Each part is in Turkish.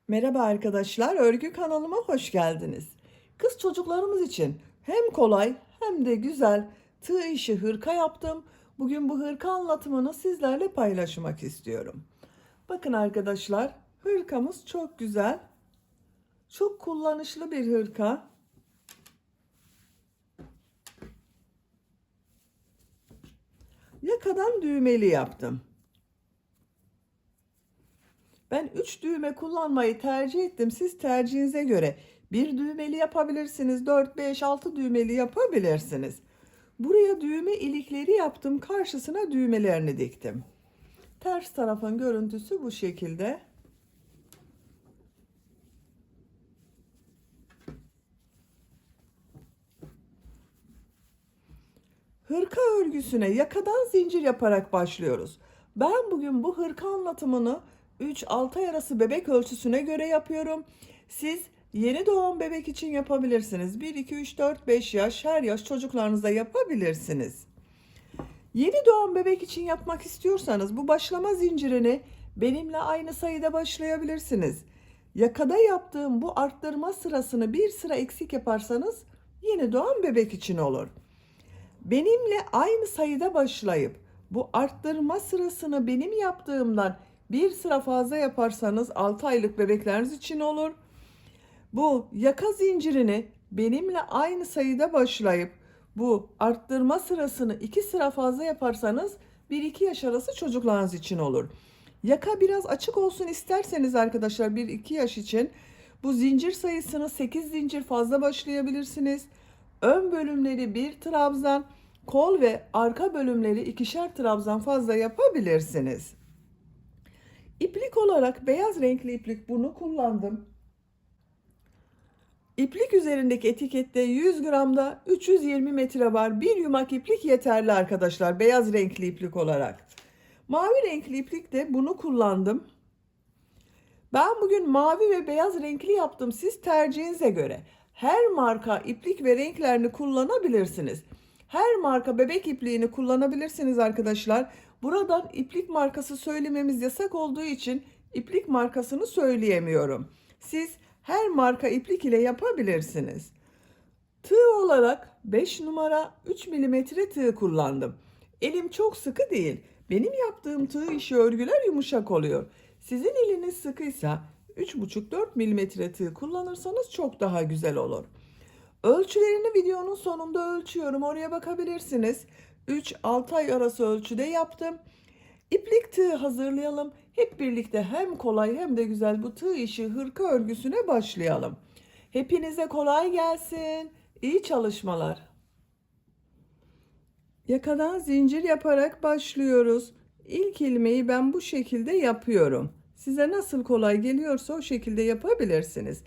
Merhaba arkadaşlar, örgü kanalıma hoş geldiniz. Kız çocuklarımız için hem kolay hem de güzel tığ işi hırka yaptım. Bugün bu hırka anlatımını sizlerle paylaşmak istiyorum. Bakın arkadaşlar, hırkamız çok güzel, çok kullanışlı bir hırka. Yakadan düğmeli yaptım. Ben 3 düğme kullanmayı tercih ettim. Siz tercihinize göre bir düğmeli yapabilirsiniz. 4, 5, 6 düğmeli yapabilirsiniz. Buraya düğme ilikleri yaptım. Karşısına düğmelerini diktim. Ters tarafın görüntüsü bu şekilde. Hırka örgüsüne yakadan zincir yaparak başlıyoruz. Ben bugün bu hırka anlatımını 3-6 ay arası bebek ölçüsüne göre yapıyorum. Siz yeni doğan bebek için yapabilirsiniz. 1, 2, 3, 4, 5 yaş, her yaş çocuklarınızda yapabilirsiniz. Yeni doğan bebek için yapmak istiyorsanız bu başlama zincirini benimle aynı sayıda başlayabilirsiniz. Yakada yaptığım bu arttırma sırasını bir sıra eksik yaparsanız yeni doğan bebek için olur. Benimle aynı sayıda başlayıp bu arttırma sırasını benim yaptığımdan bir sıra fazla yaparsanız 6 aylık bebekleriniz için olur. Bu yaka zincirini benimle aynı sayıda başlayıp bu arttırma sırasını 2 sıra fazla yaparsanız 1-2 yaş arası çocuklarınız için olur. Yaka biraz açık olsun isterseniz arkadaşlar 1-2 yaş için bu zincir sayısını 8 zincir fazla başlayabilirsiniz. Ön bölümleri 1 trabzan, kol ve arka bölümleri 2'şer trabzan fazla yapabilirsiniz. İplik olarak beyaz renkli iplik bunu kullandım. İplik üzerindeki etikette 100 gramda 320 metre var. Bir yumak iplik yeterli arkadaşlar. Beyaz renkli iplik olarak. Mavi renkli iplik de bunu kullandım. Ben bugün mavi ve beyaz renkli yaptım. Siz tercihinize göre her marka iplik ve renklerini kullanabilirsiniz. Her marka bebek ipliğini kullanabilirsiniz arkadaşlar. Buradan iplik markası söylememiz yasak olduğu için iplik markasını söyleyemiyorum. Siz her marka iplik ile yapabilirsiniz. Tığ olarak 5 numara 3 milimetre tığ kullandım. Elim çok sıkı değil. Benim yaptığım tığ işi örgüler yumuşak oluyor. Sizin eliniz sıkıysa 3,5-4 milimetre tığ kullanırsanız çok daha güzel olur. Ölçülerini videonun sonunda ölçüyorum. Oraya bakabilirsiniz. 3-6 ay arası ölçüde yaptım. İplik tığ hazırlayalım. Hep birlikte hem kolay hem de güzel bu tığ işi hırka örgüsüne başlayalım. Hepinize kolay gelsin. İyi çalışmalar. Yakadan zincir yaparak başlıyoruz. İlk ilmeği ben bu şekilde yapıyorum. Size nasıl kolay geliyorsa o şekilde yapabilirsiniz.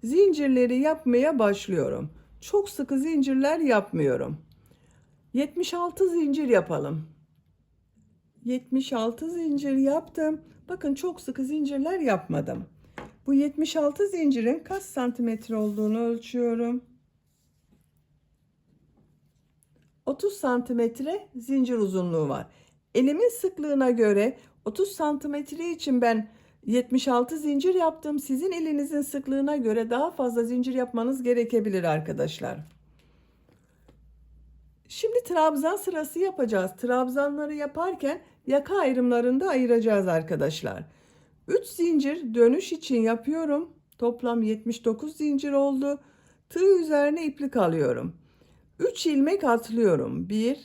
Zincirleri yapmaya başlıyorum. Çok sıkı zincirler yapmıyorum. 76 zincir yapalım. 76 zincir yaptım. Bakın çok sıkı zincirler yapmadım. Bu 76 zincirin kaç santimetre olduğunu ölçüyorum. 30 santimetre zincir uzunluğu var. Elimin sıklığına göre 30 santimetre için ben 76 zincir yaptım. Sizin elinizin sıklığına göre daha fazla zincir yapmanız gerekebilir arkadaşlar. Şimdi trabzan sırası yapacağız. Trabzanları yaparken yaka ayrımlarını da ayıracağız arkadaşlar. 3 zincir dönüş için yapıyorum. Toplam 79 zincir oldu. Tığ üzerine iplik alıyorum. 3 ilmek atlıyorum. 1,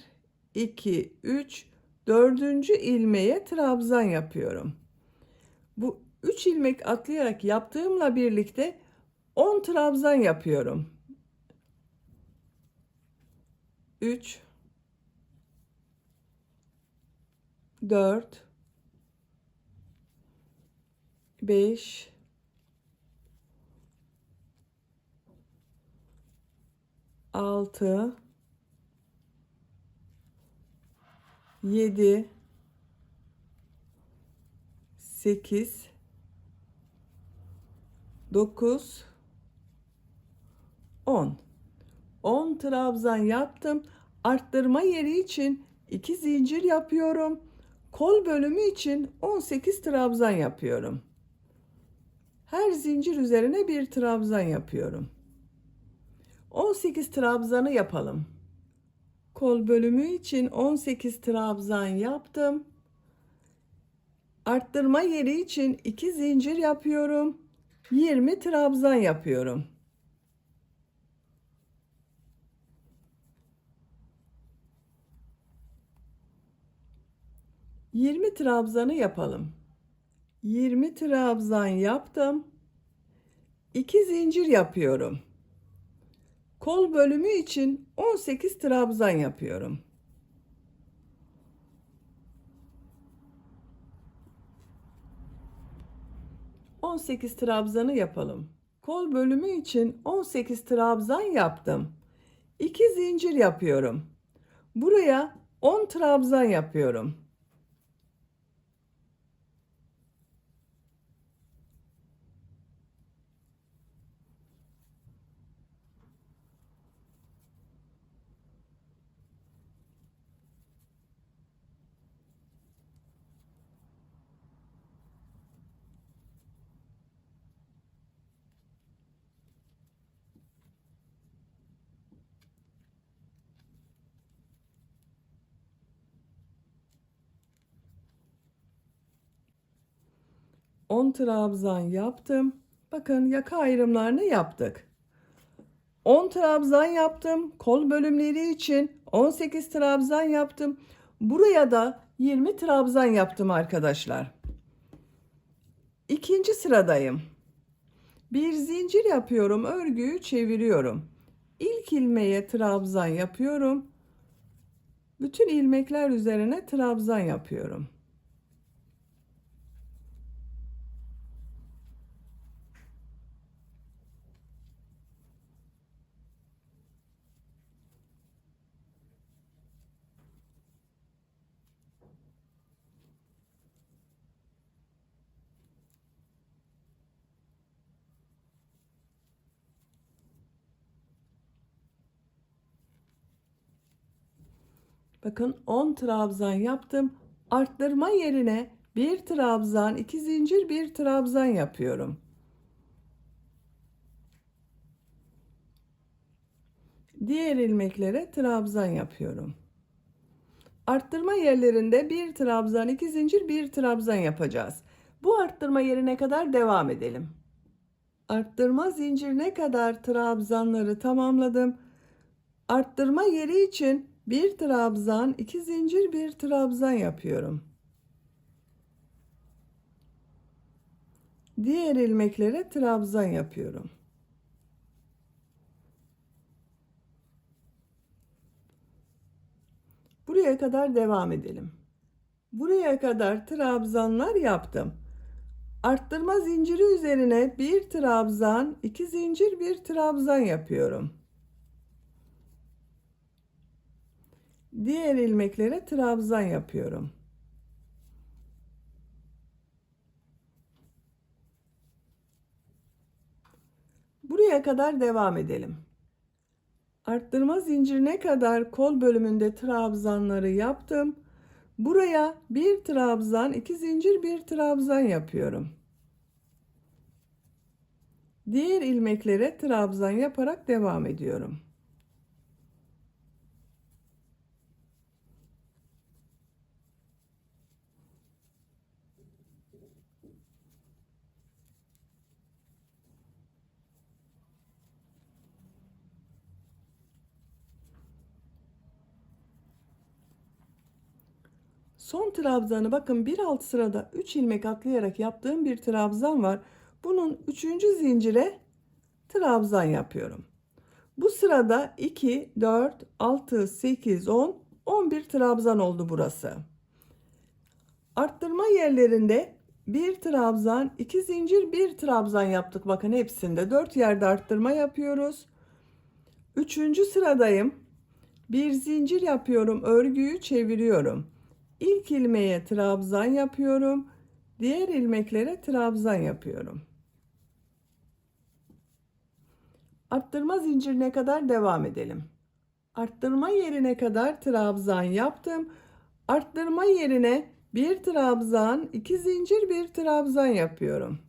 2, 3, 4. ilmeğe trabzan yapıyorum. Bu 3 ilmek atlayarak yaptığımla birlikte 10 trabzan yapıyorum. 3, 4, 5, 6, 7, 8, 9, 10. 10 trabzan yaptım. Arttırma yeri için 2 zincir yapıyorum. Kol bölümü için 18 trabzan yapıyorum. Her zincir üzerine bir trabzan yapıyorum. 18 trabzanı yapalım. Kol bölümü için 18 trabzan yaptım. Arttırma yeri için 2 zincir yapıyorum. 20 trabzan yapıyorum. Yirmi trabzanı yapalım. 20 trabzan yaptım. 2 zincir yapıyorum. Kol bölümü için 18 trabzan yapıyorum. 18 trabzanı yapalım. Kol bölümü için 18 trabzan yaptım. 2 zincir yapıyorum. Buraya 10 trabzan yapıyorum. On trabzan yaptım. Bakın yaka ayrımlarını yaptık. 10 trabzan yaptım. Kol bölümleri için 18 trabzan yaptım. Buraya da 20 trabzan yaptım arkadaşlar. İkinci sıradayım. Bir zincir yapıyorum, örgüyü çeviriyorum. İlk ilmeğe trabzan yapıyorum. Bütün ilmekler üzerine trabzan yapıyorum. Bakın 10 trabzan yaptım. Arttırma yerine bir trabzan, 2 zincir, bir trabzan yapıyorum. Diğer ilmeklere trabzan yapıyorum. Arttırma yerlerinde bir trabzan, 2 zincir, bir trabzan yapacağız. Bu arttırma yerine kadar devam edelim. Arttırma zincirine kadar trabzanları tamamladım. Arttırma yeri için bir trabzan, 2 zincir, bir trabzan yapıyorum. Diğer ilmeklere trabzan yapıyorum. Buraya kadar devam edelim. Buraya kadar trabzanlar yaptım. Arttırma zinciri üzerine bir trabzan, 2 zincir, bir trabzan yapıyorum. Diğer ilmeklere trabzan yapıyorum. Buraya kadar devam edelim. Arttırma zincirine kadar kol bölümünde trabzanları yaptım. Buraya bir trabzan, 2 zincir, bir trabzan yapıyorum. Diğer ilmeklere trabzan yaparak devam ediyorum. Son trabzanı bakın bir alt sırada 3 ilmek atlayarak yaptığım bir trabzan var. Bunun 3. zincire trabzan yapıyorum. Bu sırada 2, 4, 6, 8, 10, 11 trabzan oldu burası. Arttırma yerlerinde bir trabzan, 2 zincir, bir trabzan yaptık. Bakın hepsinde 4 yerde arttırma yapıyoruz. 3. sıradayım. Bir zincir yapıyorum, örgüyü çeviriyorum. İlk ilmeğe trabzan yapıyorum. Diğer ilmeklere trabzan yapıyorum. Arttırma zincirine kadar devam edelim. Arttırma yerine kadar trabzan yaptım. Arttırma yerine bir trabzan, 2 zincir, bir trabzan yapıyorum.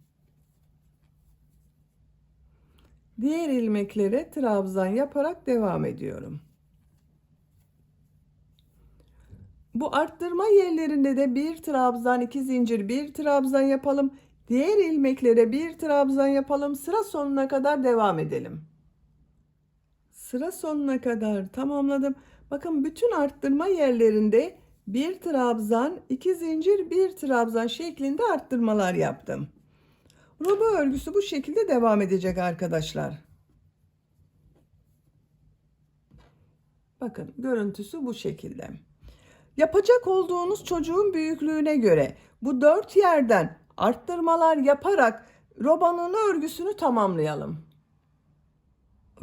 Diğer ilmeklere trabzan yaparak devam ediyorum. Bu arttırma yerlerinde de bir trabzan, 2 zincir, bir trabzan yapalım. Diğer ilmeklere bir trabzan yapalım. Sıra sonuna kadar devam edelim. Sıra sonuna kadar tamamladım. Bakın bütün arttırma yerlerinde bir trabzan, 2 zincir, bir trabzan şeklinde arttırmalar yaptım. Roba örgüsü bu şekilde devam edecek arkadaşlar. Bakın görüntüsü bu şekilde. Yapacak olduğunuz çocuğun büyüklüğüne göre bu 4 yerden arttırmalar yaparak robanın örgüsünü tamamlayalım.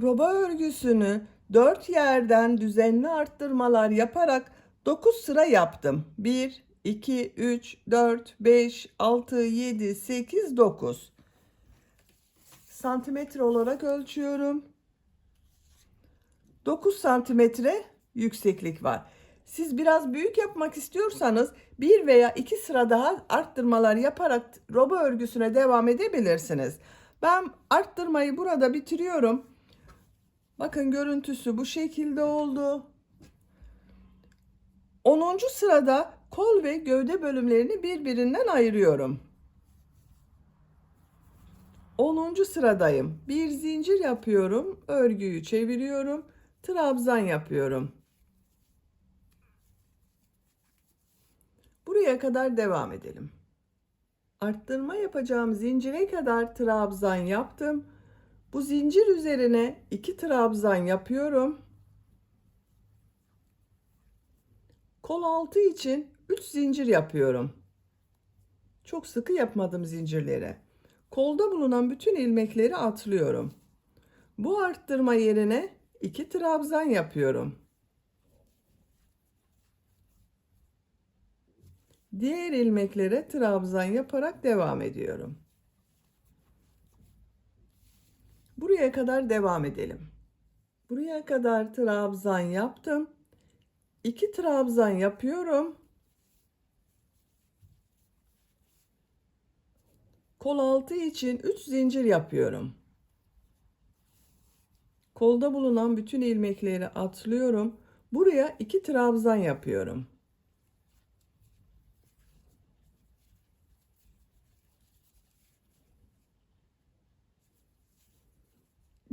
Roba örgüsünü 4 yerden düzenli arttırmalar yaparak 9 sıra yaptım. 1, 2, 3, 4, 5, 6, 7, 8, 9. Santimetre olarak ölçüyorum. 9 santimetre yükseklik var. Siz biraz büyük yapmak istiyorsanız bir veya iki sıra daha arttırmalar yaparak roba örgüsüne devam edebilirsiniz. Ben arttırmayı burada bitiriyorum. Bakın görüntüsü bu şekilde oldu. 10. sırada kol ve gövde bölümlerini birbirinden ayırıyorum. 10. sıradayım. Bir zincir yapıyorum, örgüyü çeviriyorum, trabzan yapıyorum. Buraya kadar devam edelim. Arttırma yapacağım zincire kadar trabzan yaptım. Bu zincir üzerine 2 trabzan yapıyorum. Kol altı için 3 zincir yapıyorum. Çok sıkı yapmadım zincirlere. Kolda bulunan bütün ilmekleri atlıyorum. Bu arttırma yerine 2 trabzan yapıyorum. Diğer ilmeklere trabzan yaparak devam ediyorum. Buraya kadar devam edelim. Buraya kadar trabzan yaptım. 2 trabzan yapıyorum. Kol altı için 3 zincir yapıyorum. Kolda bulunan bütün ilmekleri atlıyorum. Buraya 2 trabzan yapıyorum.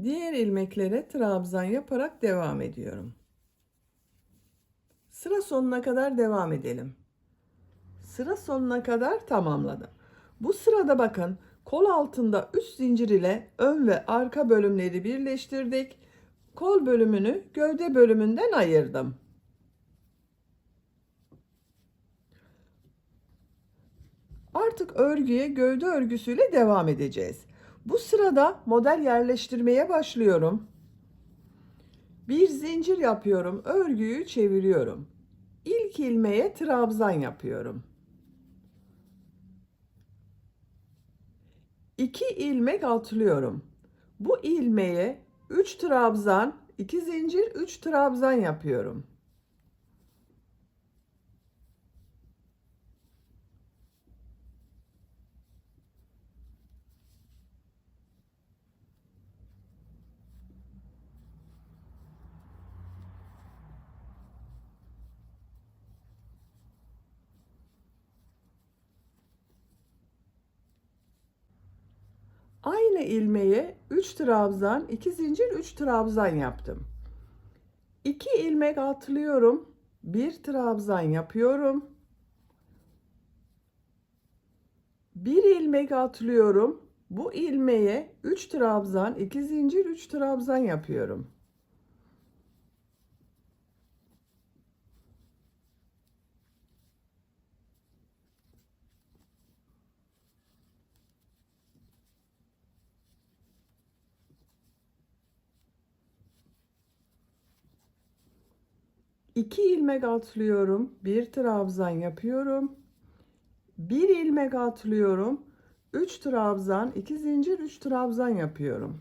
Diğer ilmeklere trabzan yaparak devam ediyorum. Sıra sonuna kadar devam edelim. Sıra sonuna kadar tamamladım. Bu sırada bakın kol altında 3 zincir ile ön ve arka bölümleri birleştirdik. Kol bölümünü gövde bölümünden ayırdım. Artık örgüye gövde örgüsüyle devam edeceğiz. Bu sırada model yerleştirmeye başlıyorum. Bir zincir yapıyorum, örgüyü çeviriyorum. İlk ilmeğe trabzan yapıyorum. 2 ilmek atlıyorum. Bu ilmeğe 3 trabzan, 2 zincir, 3 trabzan yapıyorum. Aynı ilmeğe 3 trabzan, 2 zincir, 3 trabzan yaptım. 2 ilmek atlıyorum. 1 trabzan yapıyorum. 1 ilmek atlıyorum. Bu ilmeğe 3 trabzan, 2 zincir, 3 trabzan yapıyorum. İki ilmek atlıyorum. Bir trabzan yapıyorum. Bir ilmek atlıyorum. 3 trabzan, 2 zincir, 3 trabzan yapıyorum.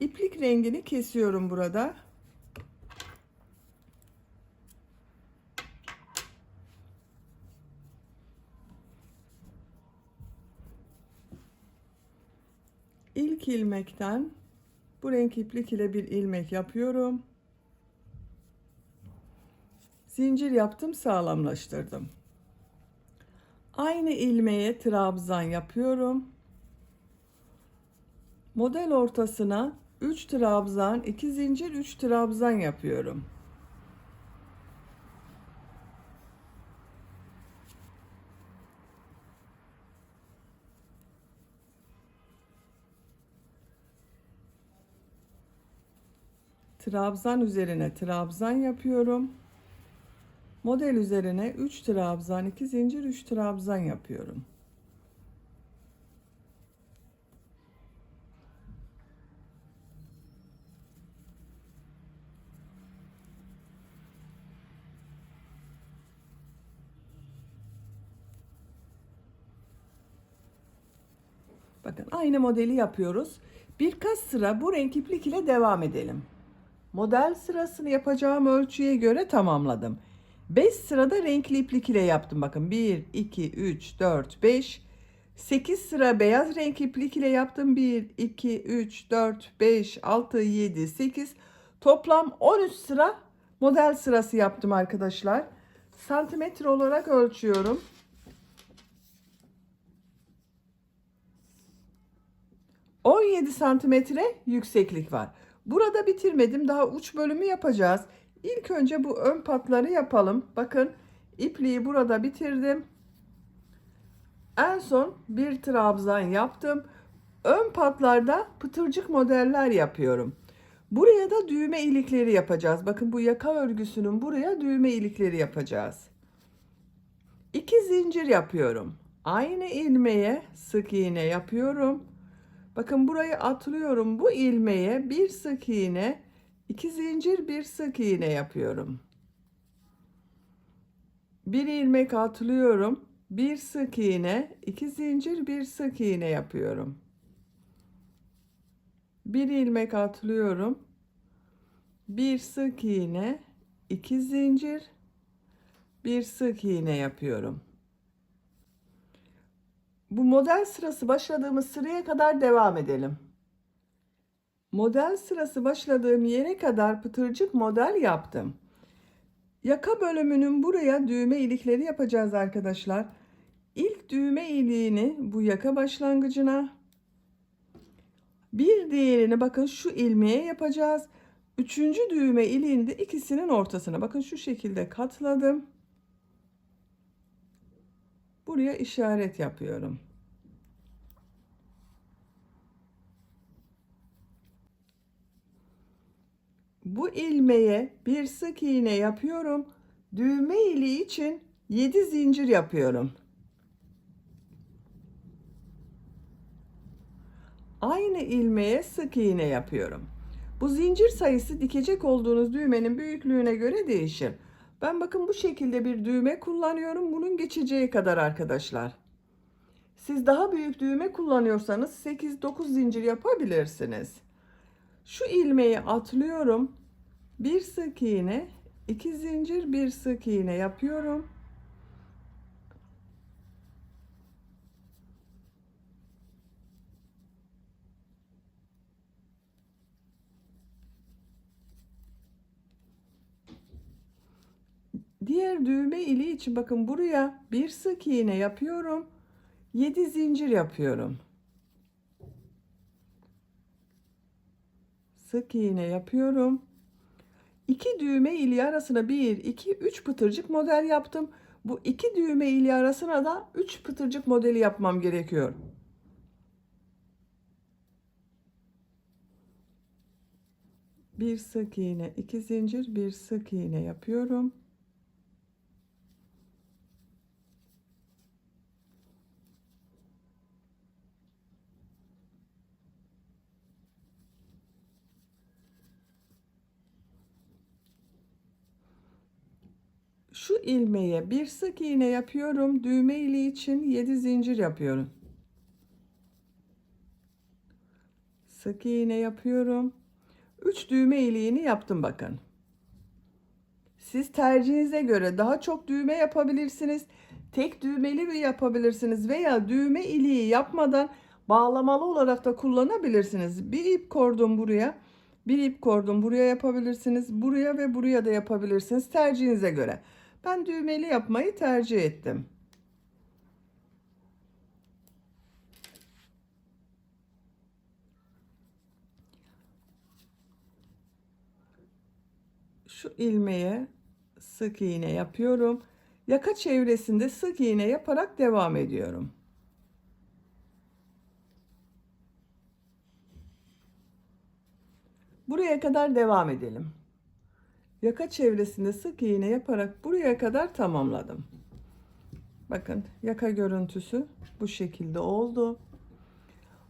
İplik rengini kesiyorum burada. İlk ilmekten bu renk iplik ile bir ilmek yapıyorum. Zincir yaptım, sağlamlaştırdım. Aynı ilmeğe trabzan yapıyorum. Model ortasına 3 trabzan, 2 zincir, 3 trabzan yapıyorum. Trabzan üzerine trabzan yapıyorum. Model üzerine 3 trabzan, 2 zincir, 3 trabzan yapıyorum. Bakın aynı modeli yapıyoruz. Birkaç sıra bu renk iplik ile devam edelim. Model sırasını yapacağım ölçüye göre tamamladım. 5 sırada renkli iplik ile yaptım. Bakın 1, 2, 3, 4, 5. 8 sıra beyaz renk iplik ile yaptım. 1, 2, 3, 4, 5, 6, 7, 8. Toplam 13 sıra model sırası yaptım arkadaşlar. Santimetre olarak ölçüyorum. 17 santimetre yükseklik var. Burada bitirmedim. Daha uç bölümü yapacağız. İlk önce bu ön patları yapalım. Bakın ipliği burada bitirdim. En son bir trabzan yaptım. Ön patlarda pıtırcık modeller yapıyorum. Buraya da düğme ilikleri yapacağız. Bakın bu yaka örgüsünün buraya düğme ilikleri yapacağız. 2 zincir yapıyorum. Aynı ilmeğe sık iğne yapıyorum. Bakın burayı atlıyorum. Bu ilmeğe bir sık iğne, 2 zincir, bir sık iğne yapıyorum. Bir ilmek atlıyorum. Bir sık iğne, 2 zincir, bir sık iğne yapıyorum. Bir ilmek atlıyorum. Bir sık iğne, 2 zincir, bir sık iğne yapıyorum. Bu model sırası başladığımız sıraya kadar devam edelim. Model sırası başladığım yere kadar pıtırcık model yaptım. Yaka bölümünün buraya düğme ilikleri yapacağız arkadaşlar. İlk düğme iliğini bu yaka başlangıcına, bir diğerini bakın şu ilmeğe yapacağız. Üçüncü düğme iliğinde ikisinin ortasına bakın şu şekilde katladım. Buraya işaret yapıyorum. Bu ilmeğe bir sık iğne yapıyorum. Düğme iliği için 7 zincir yapıyorum. Aynı ilmeğe sık iğne yapıyorum. Bu zincir sayısı dikecek olduğunuz düğmenin büyüklüğüne göre değişir. Ben bakın bu şekilde bir düğme kullanıyorum. Bunun geçeceği kadar arkadaşlar. Siz daha büyük düğme kullanıyorsanız 8-9 zincir yapabilirsiniz. Şu ilmeği atlıyorum. Bir sık iğne, 2 zincir, bir sık iğne yapıyorum. Diğer düğme iliği için bakın buraya bir sık iğne yapıyorum. 7 zincir yapıyorum. Sık iğne yapıyorum. 2 düğme iliği arasına 1, 2, 3 pıtırcık model yaptım. Bu 2 düğme iliği arasına da 3 pıtırcık modeli yapmam gerekiyor. Bir sık iğne, 2 zincir, bir sık iğne yapıyorum. Şu ilmeğe bir sık iğne yapıyorum. Düğme iliği için 7 zincir yapıyorum. sık iğne yapıyorum. 3 düğme iliğini yaptım bakın. Siz tercihinize göre daha çok düğme yapabilirsiniz. Tek düğmeli bir yapabilirsiniz veya düğme iliği yapmadan bağlamalı olarak da kullanabilirsiniz. Bir ip kordon buraya, bir ip kordon buraya yapabilirsiniz. Buraya ve buraya da yapabilirsiniz tercihinize göre. Ben düğmeli yapmayı tercih ettim. Şu ilmeğe sık iğne yapıyorum. Yaka çevresinde sık iğne yaparak devam ediyorum. Buraya kadar devam edelim. Yaka çevresinde sık iğne yaparak buraya kadar tamamladım. Bakın yaka görüntüsü bu şekilde oldu.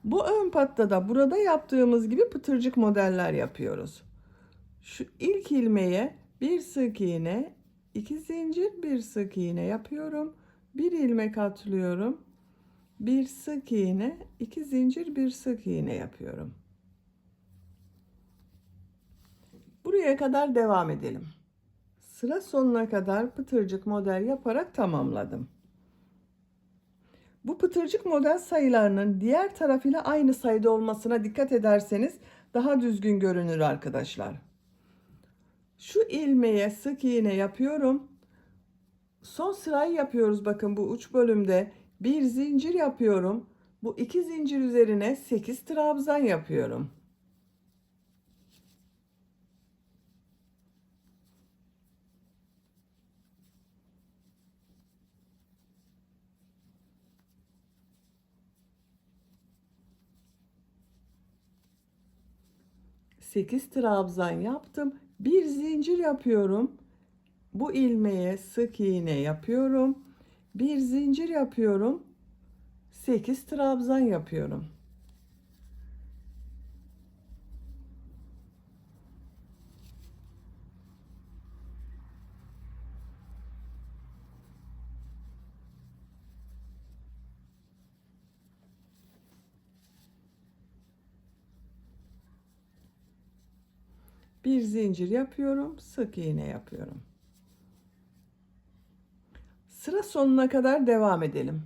Bu ön patta da burada yaptığımız gibi pıtırcık modeller yapıyoruz. Şu ilk ilmeğe bir sık iğne, 2 zincir, bir sık iğne yapıyorum. Bir ilmek atlıyorum. Bir sık iğne, 2 zincir, bir sık iğne yapıyorum. Buraya kadar devam edelim. Sıra sonuna kadar pıtırcık model yaparak tamamladım. Bu pıtırcık model sayılarının diğer tarafıyla aynı sayıda olmasına dikkat ederseniz daha düzgün görünür arkadaşlar. Şu ilmeğe sık iğne yapıyorum. Son sırayı yapıyoruz bakın bu uç bölümde. Bir zincir yapıyorum. Bu 2 zincir üzerine 8 trabzan yapıyorum. Sekiz trabzan yaptım. Bir zincir yapıyorum. Bu ilmeğe sık iğne yapıyorum. Bir zincir yapıyorum. 8 trabzan yapıyorum. Bir zincir yapıyorum, sık iğne yapıyorum. Sıra sonuna kadar devam edelim.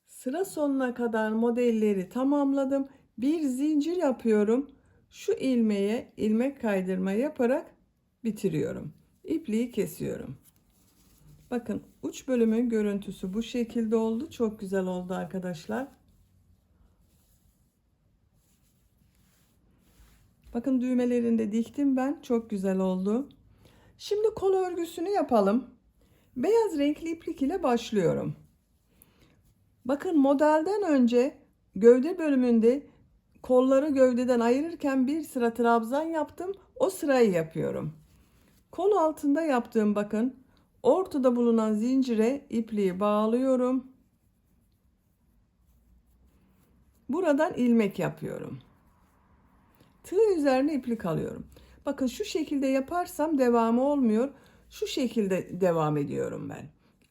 Sıra sonuna kadar modelleri tamamladım. Bir zincir yapıyorum. Şu ilmeğe ilmek kaydırma yaparak bitiriyorum. İpliği kesiyorum. Bakın uç bölümün görüntüsü bu şekilde oldu. Çok güzel oldu arkadaşlar. Bakın düğmelerini de diktim ben. Çok güzel oldu. Şimdi kol örgüsünü yapalım. Beyaz renkli iplik ile başlıyorum. Bakın modelden önce gövde bölümünde kolları gövdeden ayırırken bir sıra trabzan yaptım. O sırayı yapıyorum. Kol altında yaptığım bakın ortada bulunan zincire ipliği bağlıyorum. Buradan ilmek yapıyorum. Tığ üzerine iplik alıyorum. Bakın şu şekilde yaparsam devamı olmuyor. Şu şekilde devam ediyorum ben.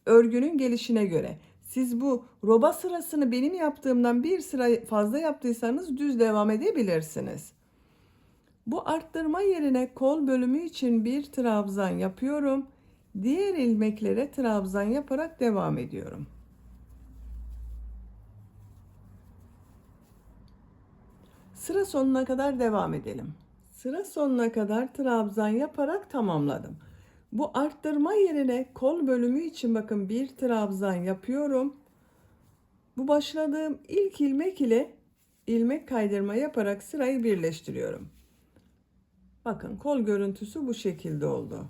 Örgünün gelişine göre. Siz bu roba sırasını benim yaptığımdan bir sıra fazla yaptıysanız düz devam edebilirsiniz. Bu arttırma yerine kol bölümü için bir trabzan yapıyorum. Diğer ilmeklere trabzan yaparak devam ediyorum. Sıra sonuna kadar devam edelim. Sıra sonuna kadar trabzan yaparak tamamladım. Bu arttırma yerine kol bölümü için bakın bir trabzan yapıyorum. Bu başladığım ilk ilmek ile ilmek kaydırma yaparak sırayı birleştiriyorum. Bakın kol görüntüsü bu şekilde oldu.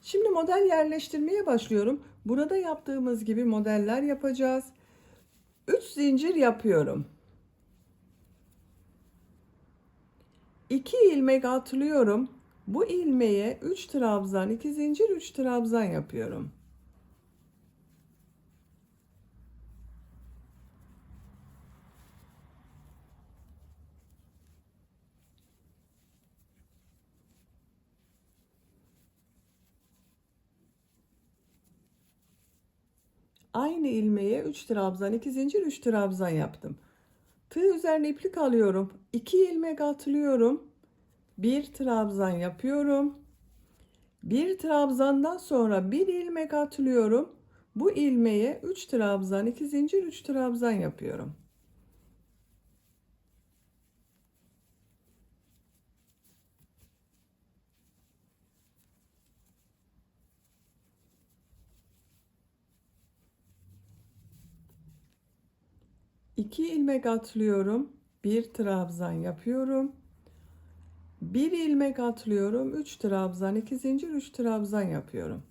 Şimdi model yerleştirmeye başlıyorum. Burada yaptığımız gibi modeller yapacağız. 3 zincir yapıyorum. 2 ilmek atlıyorum. Bu ilmeğe 3 trabzan, 2 zincir, 3 trabzan yapıyorum. Aynı ilmeğe 3 trabzan, 2 zincir, 3 trabzan yaptım. Tığ üzerine iplik alıyorum. 2 ilmek atlıyorum. Bir trabzan yapıyorum. Bir trabzandan sonra bir ilmek atlıyorum. Bu ilmeğe 3 trabzan, 2 zincir, 3 trabzan yapıyorum. İki ilmek atlıyorum. Bir trabzan yapıyorum. Bir ilmek atlıyorum. 3 trabzan, 2 zincir, 3 trabzan yapıyorum.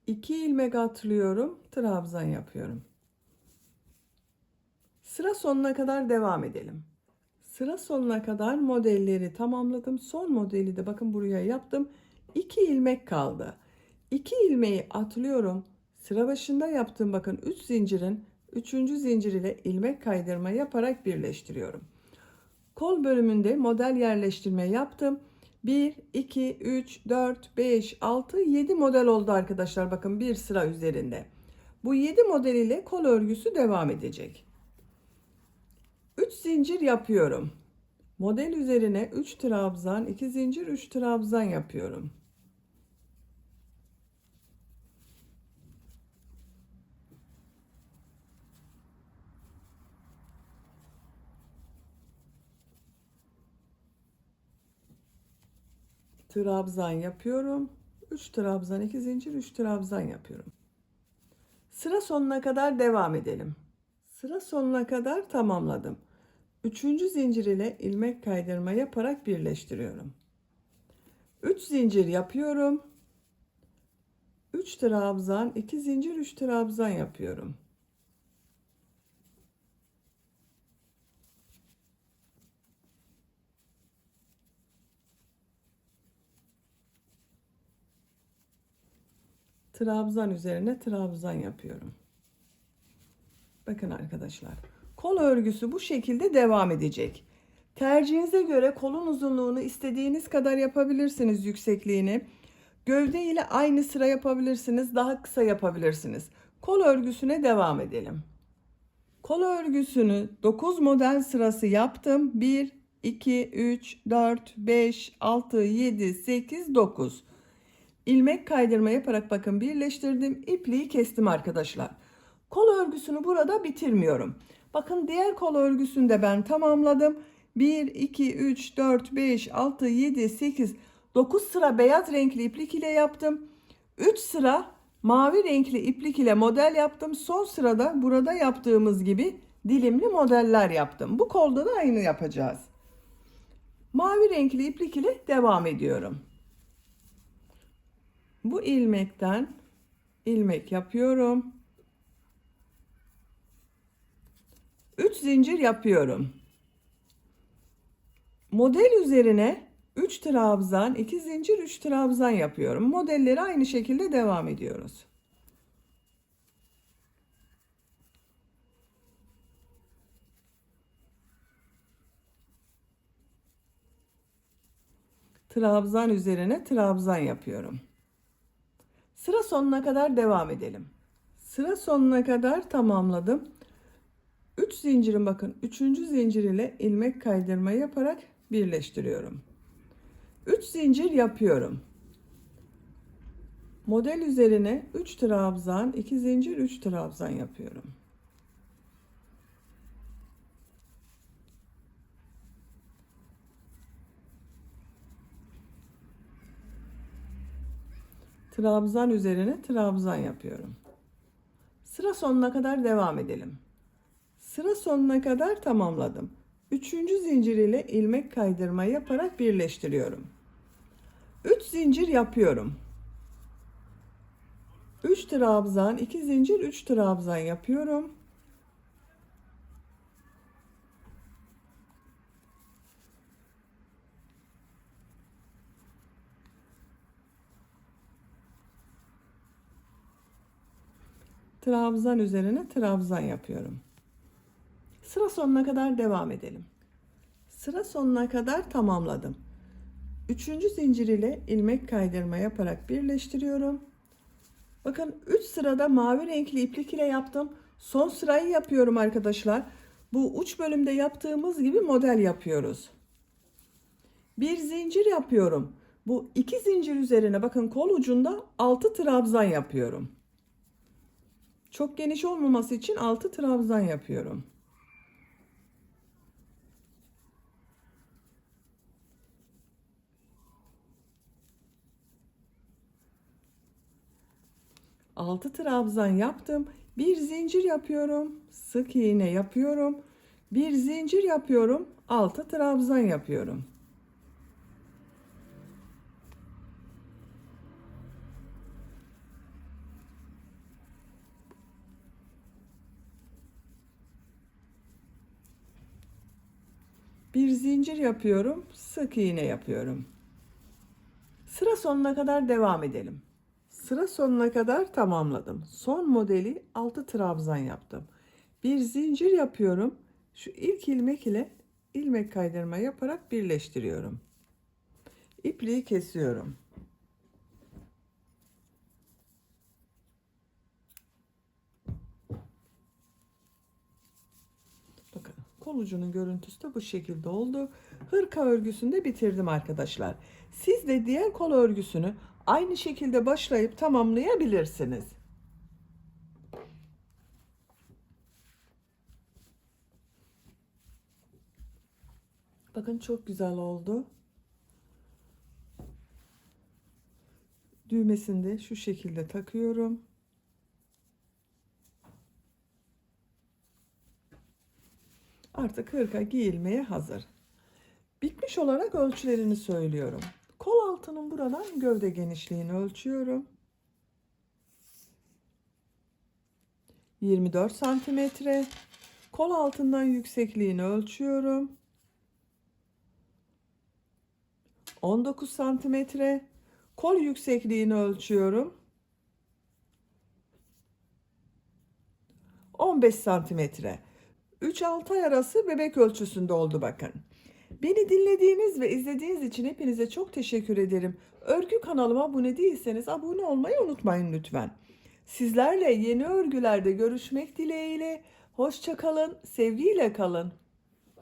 İki ilmek atlıyorum. Trabzan yapıyorum. Sıra sonuna kadar devam edelim. Sıra sonuna kadar modelleri tamamladım. Son modeli de bakın buraya yaptım. 2 ilmek kaldı. 2 ilmeği atlıyorum. Sıra başında yaptığım bakın 3 zincirin 3. zincir ile ilmek kaydırma yaparak birleştiriyorum. Kol bölümünde model yerleştirme yaptım. 1, 2, 3, 4, 5, 6, 7 model oldu arkadaşlar. Bakın bir sıra üzerinde. Bu 7 model ile kol örgüsü devam edecek. 3 zincir yapıyorum. Model üzerine 3 trabzan, 2 zincir, 3 trabzan yapıyorum. Trabzan yapıyorum. 3 trabzan, 2 zincir, 3 trabzan yapıyorum. Sıra sonuna kadar devam edelim. Sıra sonuna kadar tamamladım. 3. zincir ile ilmek kaydırma yaparak birleştiriyorum. 3 zincir yapıyorum. 3 trabzan, 2 zincir, 3 trabzan yapıyorum. Trabzan üzerine trabzan yapıyorum. Bakın arkadaşlar, kol örgüsü bu şekilde devam edecek. Tercihinize göre kolun uzunluğunu istediğiniz kadar yapabilirsiniz, yüksekliğini. Gövde ile aynı sıra yapabilirsiniz, daha kısa yapabilirsiniz. Kol örgüsüne devam edelim. Kol örgüsünü 9 model sırası yaptım. 1, 2, 3, 4, 5, 6, 7, 8, 9. İlmek kaydırma yaparak bakın birleştirdim. İpliği kestim arkadaşlar. Kol örgüsünü burada bitirmiyorum. Bakın diğer kol örgüsünü de ben tamamladım. 1, 2, 3, 4, 5, 6, 7, 8, 9 sıra beyaz renkli iplik ile yaptım. 3 sıra mavi renkli iplik ile model yaptım. Son sırada burada yaptığımız gibi dilimli modeller yaptım. Bu kolda da aynı yapacağız. Mavi renkli iplik ile devam ediyorum. Bu ilmekten ilmek yapıyorum. 3 zincir yapıyorum. Model üzerine 3 trabzan, 2 zincir, 3 trabzan yapıyorum. Modelleri aynı şekilde devam ediyoruz. Trabzan üzerine trabzan yapıyorum. Sıra sonuna kadar devam edelim. Sıra sonuna kadar tamamladım. 3 zincirin bakın 3. zincir ile ilmek kaydırma yaparak birleştiriyorum. 3 zincir yapıyorum. Model üzerine 3 trabzan, 2 zincir, 3 trabzan yapıyorum. Trabzan üzerine trabzan yapıyorum. Sıra sonuna kadar devam edelim. Sıra sonuna kadar tamamladım. 3. zincir ile ilmek kaydırma yaparak birleştiriyorum. 3 zincir yapıyorum. 3 trabzan, 2 zincir, 3 trabzan yapıyorum. Trabzan üzerine trabzan yapıyorum. Sıra sonuna kadar devam edelim. Sıra sonuna kadar tamamladım. Üçüncü zincir ile ilmek kaydırma yaparak birleştiriyorum. Bakın 3 sırada mavi renkli iplik ile yaptım. Son sırayı yapıyorum arkadaşlar. Bu uç bölümde yaptığımız gibi model yapıyoruz. Bir zincir yapıyorum. Bu 2 zincir üzerine bakın kol ucunda 6 trabzan yapıyorum. Çok geniş olmaması için 6 trabzan yapıyorum. Altı trabzan yaptım. Bir zincir yapıyorum. Sık iğne yapıyorum. Bir zincir yapıyorum. 6 trabzan yapıyorum. Bir zincir yapıyorum. Sık iğne yapıyorum. Sıra sonuna kadar devam edelim. Sıra sonuna kadar tamamladım. Son modeli 6 trabzan yaptım. Bir zincir yapıyorum. Şu ilk ilmek ile ilmek kaydırma yaparak birleştiriyorum. İpliği kesiyorum. Bakın kol ucunun görüntüsü de bu şekilde oldu. Hırka örgüsünü de bitirdim arkadaşlar. Siz de diğer kol örgüsünü aynı şekilde başlayıp tamamlayabilirsiniz. Bakın çok güzel oldu. Düğmesini de şu şekilde takıyorum. Artık hırka giyilmeye hazır. Bitmiş olarak ölçülerini söylüyorum. Kol altının buradan gövde genişliğini ölçüyorum. 24 santimetre. Kol altından yüksekliğini ölçüyorum. 19 santimetre. Kol yüksekliğini ölçüyorum. 15 santimetre. 3-6 ay arası bebek ölçüsünde oldu bakın. Beni dinlediğiniz ve izlediğiniz için hepinize çok teşekkür ederim. Örgü kanalıma abone değilseniz abone olmayı unutmayın lütfen. Sizlerle yeni örgülerde görüşmek dileğiyle. Hoşça kalın, sevgiyle kalın.